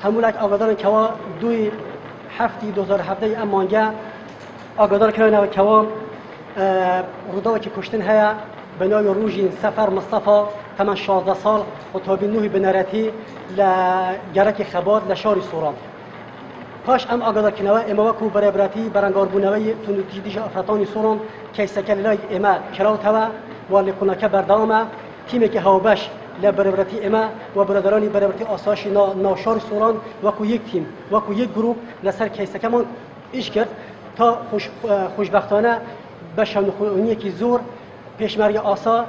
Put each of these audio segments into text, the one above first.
همولک آگادارن که دوی هفته 2017 امانگه آگادار کردن که رودا که کشتن هیا بنای روژین سفر مصطفى تمن 16 سال و تابی نوحی بنارتی لگرک خباد لشاری سوران پاش ام آگادار کنوا اما کو برابرتی برانگار بونوی تونوتی دیج افراتانی سوران که سکلای اما کراوت هوا و لکناکه بردامه تیمی که هاوبش لبرابرتی اما و برادرانی برابرتی آسایش ناشار سوران و کو یک تیم و کو یک گروه لسر کیسکمان ایش کرد تا خوشبختانه بشن خونی کی زور پیشمرگ آسا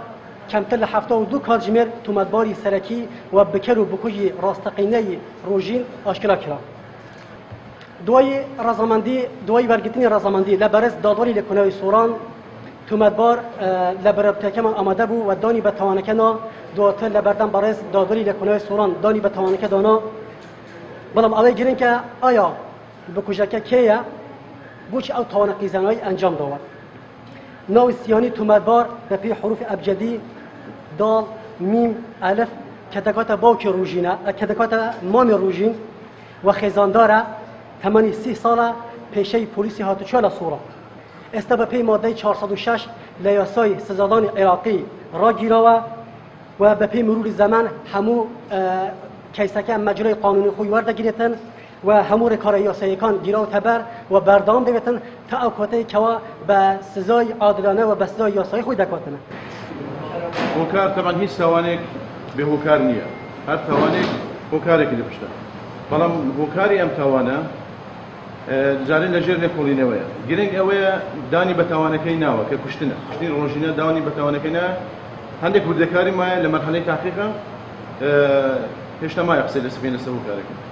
کمتر ل 72 کارجمر تومدباری سرکی و بکر و بکوی راستقینه روژین آشکار کرد. دوای برگتنی رضامندی لبرز دادوری لکنای سوران تومدبار لبرابطه آماده بود و دانی به توانکنا دواتر لبردن برز دادوری لکنای سوران دانی به توانک دانا بلام آوای گیرن که آیا بکوجکه کیه بوچ او توانقی زنایی انجام داد. ناو سیانی تومدبار به پی حروف ابجدی دال میم الف کتکات باوک روژینه کتکات مام روژین و خزانداره 30 ساله پیشه پلیسی هاتوچال سورا است به پی ماده 406 لیاسای سزادان عراقی را گیراوه و به پی مرور زمان همو کیسکه مجرای قانونی خوی ورده گیرتن و همو رکار یاسایکان گیراو تبر و بردام دویتن تا اوکاته که به سزای عادلانه و به سزای یاسای خوی دکاتنه. هوکار طبعا هیچ توانک به هوکار نیه. هر توانک هوکاری که دپشته. بلام هوکاری ام توانه جاری لجر نکولینه ویا. گرینگ اویا دانی به توانکی نوا که کشتنه. کشتنی روزینه دانی به توانکی نه. هندی کودکاری ما لمرحله تحقیقه هیچ نما یقصد اسمین سهوکاری.